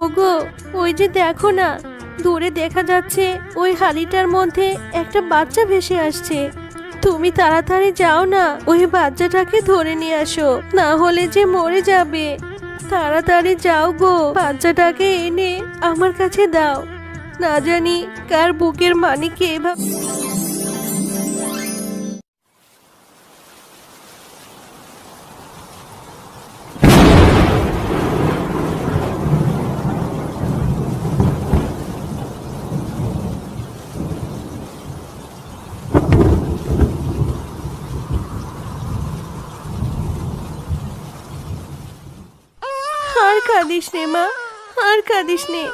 ওগো, ওই যে দেখো না, দূরে দেখা যাচ্ছে ওই হাড়িটার মধ্যে একটা বাচ্চা ভেসে আসছে। তুমি তাড়াতাড়ি যাও না, ওই বাচ্চাটাকে ধরে নিয়ে আসো, না হলে যে মরে যাবে। তাড়াতাড়ি যাও গো, বাচ্চাটাকে এনে আমার কাছে দাও। না জানি কার বুকের মানিকে এভাবে। আর কাঁদিস নে মা, আর কাঁদিস নে।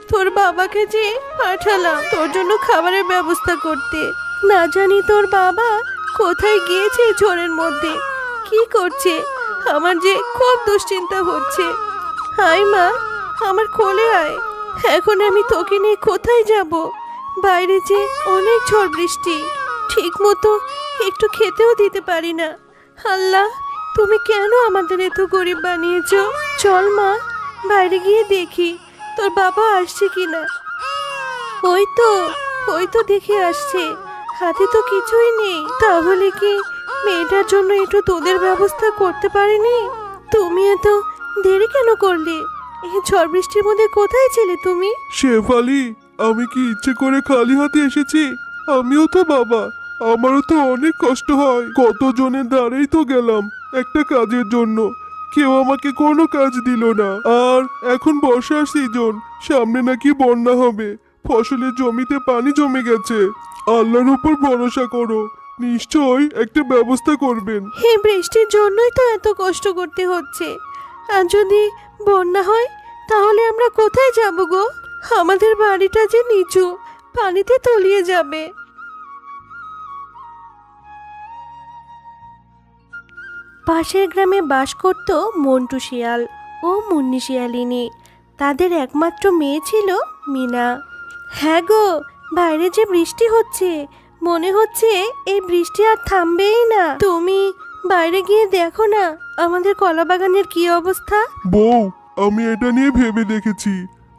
তোর বাবাকে যে পাঠালাম তোর জন্য খাবারের ব্যবস্থা করতে, না জানি তোর বাবা কোথায় গিয়েছে ঝড়ের মধ্যে, কি করছে। আমার যে খুব দুশ্চিন্তা হচ্ছে। আয় মা, আমার কোলে আয়। এখন আমি তোকে নিয়ে কোথায় যাব? বাইরে যে অনেক ঝড় বৃষ্টি, ঠিক মতো একটু খেতেও দিতে পারি না। আল্লাহ, তুমি কেন আমাদের এত গরিব বানিয়েছো? চল মা, বাইরে গিয়ে দেখি তোর বাবা আসছে কিনা। ওই তো দেখে আসছে, হাতে তো কিছুই নেই। তাহলে কি মেয়েটার জন্য একটু দুধের ব্যবস্থা করতে পারিনি? তুমি এত দেরি কেন করলে? এই ঝড় বৃষ্টির মধ্যে কোথায় ছিলে তুমি? শেফালি, আমি কি ইচ্ছে করে খালি হাতে এসেছি? আমিও তো বাবা, আমারও তো অনেক কষ্ট হয়। কতজনের দ্বারেই তো গেলাম একটা কাজের জন্য, কেউ আমাকে কোনো কাজ দিল না। আর এখন বর্ষার সিজন, সামনে নাকি বন্যা হবে, ফসলের জমিতে পানি জমে গেছে। আল্লাহর উপর ভরসা করো, নিশ্চয়ই একটা ব্যবস্থা করবেন। এই বৃষ্টির জন্যই তো এত কষ্ট করতে হচ্ছে। আর যদি বন্যা হয় তাহলে আমরা কোথায় যাব গো? আমাদের বাড়িটা যে নিচু, পানিতে তলিয়ে যাবে। পাশের গ্রামে বাস করত মন্টু শিয়াল ও মুন্নি শিয়ালিনী। তাদের একমাত্র মেয়ে ছিল মিনা। হ্যাঁ গো, বাইরে যে বৃষ্টি হচ্ছে, মনে হচ্ছে এই বৃষ্টি আর থামবেই না। তুমি বাইরে গিয়ে দেখো না আমাদের কলা বাগানের কি অবস্থা। বউ, আমি এটা নিয়ে ভেবে দেখেছি,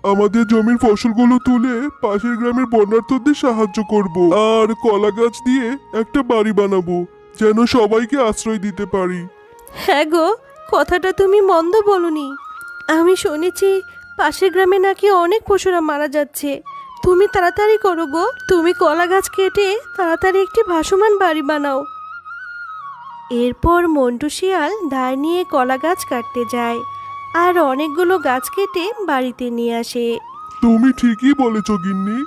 আমাদের জমির ফসলগুলো তুলে পাশের গ্রামের বন্যার্থদের সাহায্য করব। আর কলা গাছ দিয়ে একটা বাড়ি বানাবো, যেন সবাইকে আশ্রয় দিতে পারি। হ্যাঁ গো, কথাটা তুমি মন্দ বলনি। আমি শুনেছি পাশের গ্রামে নাকি অনেক পশুরা মারা যাচ্ছে। তুমি তাড়াতাড়ি করো গো, তুমি কলা গাছ কেটে তাড়াতাড়ি একটি ভাসমান বাড়ি বানাও। এরপর মন্টু শিয়াল দা নিয়ে কলা গাছ কাটতে যায় আর অনেকগুলো গাছ কেটে বাড়িতে নিয়ে আসে। তুমি ঠিকই বলেছ গিন্নি,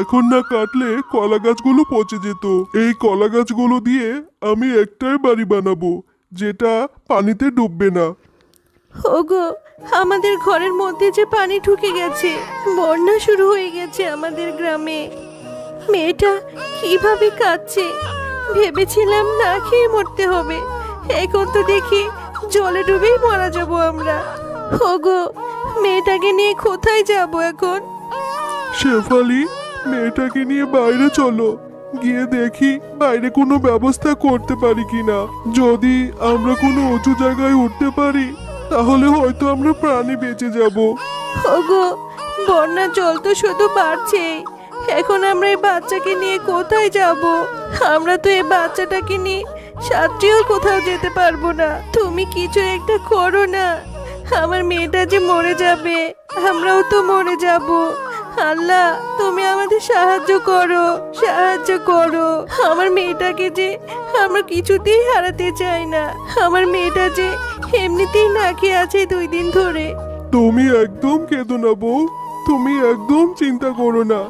এখন না কাটলে কলা গাছগুলো পচে যেত। এই কলা গাছগুলো দিয়ে আমি একটাই বাড়ি বানাবো, যেটা পানিতে ডুববে না। ওগো, আমাদের ঘরের মধ্যে যে পানি ঢুকে গেছে, বন্যা শুরু হয়ে গেছে আমাদের গ্রামে। মেয়েটা কিভাবে কাঁদছে, ভেবেছিলাম না খেয়ে মরতে হবে, এখন তো দেখি জলে ডুবেই মারা যাব আমরা। ওগো, মেয়েটাকে নিয়ে কোথায় যাব এখন? শেফালি, মেয়েটাকে নিয়ে বাইরে চলো, গিয়ে দেখি বাইরে কোনো ব্যবস্থা করতে পারি কিনা। যদি আমরা কোনো উঁচু জায়গায় উঠতে পারি তাহলে হয়তো আমরা প্রাণে বেঁচে যাব। ওগো, বন্যার জল তো শুধু বাড়ছে, এখন আমরা এই বাচ্চাকে নিয়ে কোথায় যাব? আমরা তো এই বাচ্চাটাকে নিয়ে সাঁতরেও কোথাও যেতে পারবো না। তুমি কিছু একটা করো না, আমার মেয়েটা যে মরে যাবে, আমরাও তো মরে যাব। আল্লাহ, তুমি আমাদের সাহায্য করো, সাহায্য করো। আমার মেয়েটাকে যে আমরা কিছুতেই হারাতে চাই না। আমার মেয়েটা যে এমনিতেই না খেয়ে আছে 2 দিন ধরে। তুমি একদম কেঁদো না বউ, তুমি একদম চিন্তা করো না,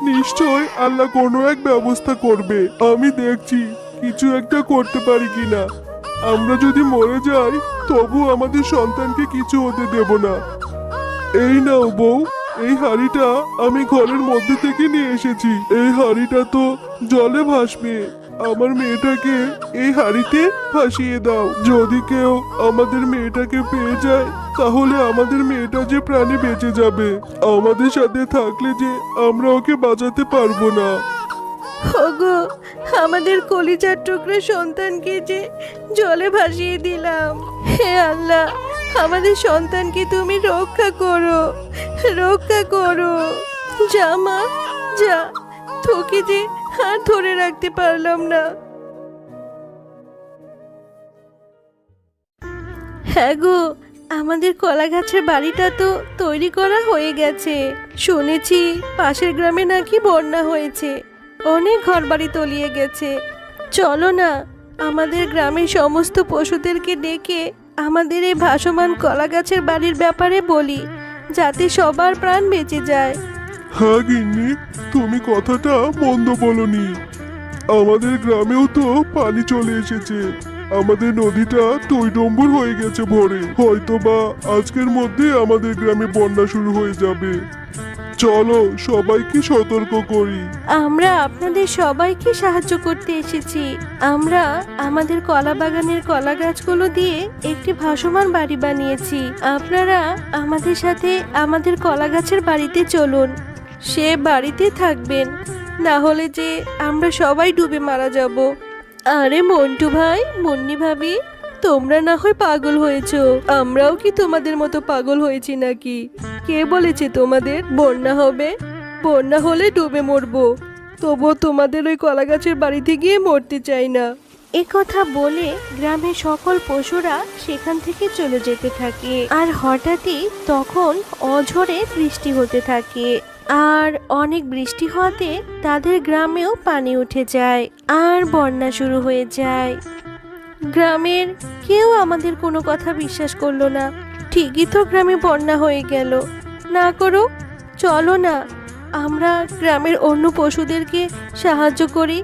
নিশ্চয় আল্লাহ কোনো এক ব্যবস্থা করবে। আমি দেখছি কিছু একটা করতে পারি কিনা। আমরা যদি মরে যাই তবু আমাদের সন্তানকে কিছু হতে দেব না। এই নাও বউ, এই হাড়িটা আমি ঘরের মধ্যে থেকে নিয়ে এসেছি। এই হাড়িটা তো জলে ভাসবে, আমার মেয়েটাকে এই হাড়িতে ভাসিয়ে দাও। যদি কেউ আমাদের মেয়েটাকে পেয়ে যায় তাহলে আমাদের মেয়েটা যে প্রাণে বেঁচে যাবে। আমাদের সাথে থাকলে যে আমরা ওকে বাঁচাতে পারবো না। ওগো, আমাদের কলিজার টুকরো সন্তানকে যে জলে ভাসিয়ে দিলাম। হে আল্লাহ, আমাদের সন্তানকে তুমি রক্ষা করো, রক্ষা করো। যা মা যা, তোকে যে হাত ধরে রাখতে পারলাম না। হ্যাঁ গো, আমাদের কলা গাছের বাড়িটা তো তৈরি করা হয়ে গেছে। শুনেছি পাশের গ্রামে নাকি বন্যা হয়েছে, অনেক ঘরবাড়ি তলিয়ে গেছে। চলো না, আমাদের গ্রামের সমস্ত পশুদেরকে ডেকে আমাদের এই ভাসমান কলা গাছের বাড়ির ব্যাপারে বলি, যাতে সবার প্রাণ বেঁচে যায়। হ্যাঁ গিন্নি, তুমি কথাটা মন্দ বলনি। আমাদের গ্রামেও তো পানি চলে এসেছে। আমাদের নদীটা টইটম্বুর হয়ে গেছে ভরে। হয়তোবা আজকের মধ্যে আমাদের গ্রামে বন্যা শুরু হয়ে যাবে। চলো সবাইকে সতর্ক করি। আমরা আপনাদের সবাইকে সাহায্য করতে এসেছি। আমরা আমাদের কলা বাগানের কলা গাছগুলো দিয়ে একটি ভাসমান বাড়ি বানিয়েছি। আপনারা আমাদের সাথে আমাদের কলা গাছের বাড়িতে চলুন, সে বাড়িতে থাকবেন, না হলে যে আমরা সবাই ডুবে মারা যাব। আরে মন্টু ভাই, মুন্নি ভাবি, তোমরা না হয় পাগল হয়েছো, আমরাও কি তোমাদের মতো পাগল হয়েছি নাকি? কে বলেছে তোমাদের বন্যা হবে? বন্যা হলে ডুবে মরবো, তবুও তোমাদের ওই কলা গাছের বাড়িতে গিয়ে মরতে চাই না। এ কথা বলে গ্রামের সকল পশুরা সেখান থেকে চলে যেতে থাকে। আর হঠাৎই তখন অঝোরে বৃষ্টি হতে থাকে। আর অনেক বৃষ্টি হওয়াতে তাদের গ্রামেও পানি উঠে যায় আর বন্যা শুরু হয়ে যায়। গ্রামের কেউ আমাদের কোনো কথা বিশ্বাস করলো না। ঠিকই তো গ্রামে বন্যা হয়ে গেল। না করো, চলো না আমরা গ্রামের অন্য পশুদেরকে সাহায্য করি।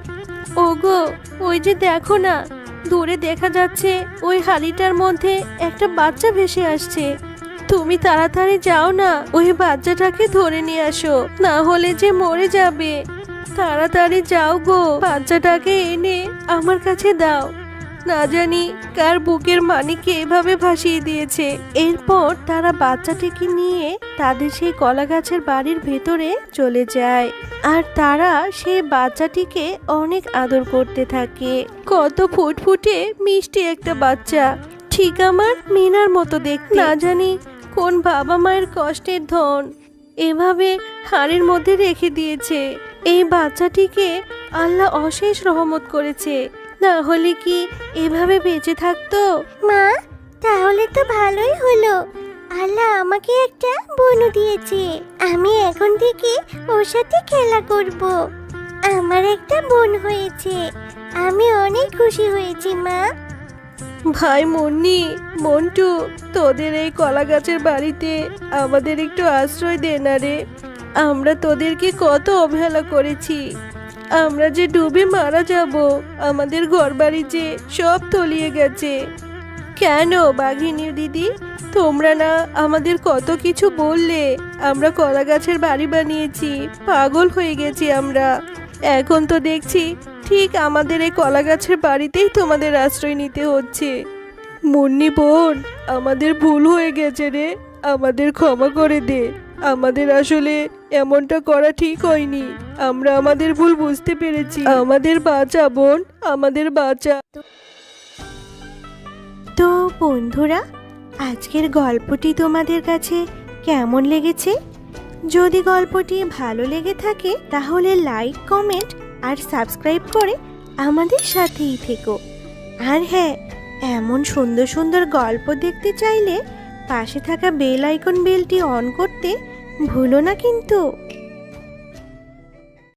ওগো, ওই যে দেখো না, দূরে দেখা যাচ্ছে ওই হাড়িটার মধ্যে একটা বাচ্চা ভেসে আসছে। তুমি তাড়াতাড়ি যাও না, ওই বাচ্চাটাকে ধরে নিয়ে আসো, না হলে যে মরে যাবে। তাড়াতাড়ি যাও গো, বাচ্চাটাকে এনে আমার কাছে দাও। না জানি কার বুকের মানিকে এভাবে ভাসিয়ে দিয়েছে। এরপর তারা বাচ্চাটিকে নিয়ে তাদের সেই কলা গাছের বাড়ির ভেতরে চলে যায়। আর তারা সেই বাচ্চাটিকে অনেক আদর করতে থাকে। কত ফুটফুটে মিষ্টি একটা বাচ্চা, ঠিক আমার মিনার মতো দেখতে। না জানি কোন বাবা মায়ের কষ্টের ধন এভাবে হাড়ির মধ্যে রেখে দিয়েছে। এই বাচ্চাটিকে আল্লাহ অশেষ রহমত করেছে, না হলে কি এভাবে বেঁচে থাকতো? মা, তাহলে তো ভালোই হলো। আল্লাহ আমাকে একটা বোন দিয়েছে। আমি এখন থেকে ওর সাথে খেলা করব। আমার একটা বোন হয়েছে, আমি অনেক খুশি হয়েছি মা। ভাই মুন্নি, মন্টু, তোদের এই কলা গাছের বাড়িতে আমাদের একটু আশ্রয় দে না রে। আমরা তোদেরকে কত অবহেলা করেছি। আমরা যে ডুবে মারা যাব, আমাদের ঘরবাড়ি যে সব তলিয়ে গেছে। কেন বাঘিনী দিদি, তোমরা না আমাদের কত কিছু বললে? আমরা কলা গাছের বাড়ি বানিয়েছি, পাগল হয়ে গেছি আমরা। এখন তো দেখছি ঠিক আমাদের এই কলা গাছের বাড়িতেই তোমাদের আশ্রয় নিতে হচ্ছে। মুন্নি বোন, আমাদের ভুল হয়ে গেছে রে, আমাদের ক্ষমা করে দে। আমাদের আসলে এমনটা করা ঠিক হয়নি। আমরা আমাদের ভুল বুঝতে পেরেছি। আমাদের বাঁচা বোন, আমাদের বাঁচা। তো বন্ধুরা, আজকের গল্পটি তোমাদের কাছে কেমন লেগেছে? যদি গল্পটি ভালো লেগে থাকে তাহলে লাইক, কমেন্ট আর সাবস্ক্রাইব করে আমাদের সাথেই থেকো। আর হ্যাঁ, এমন সুন্দর সুন্দর গল্প দেখতে চাইলে পাশে থাকা বেল আইকন বেলটি অন করতে ভুলো না কিন্তু।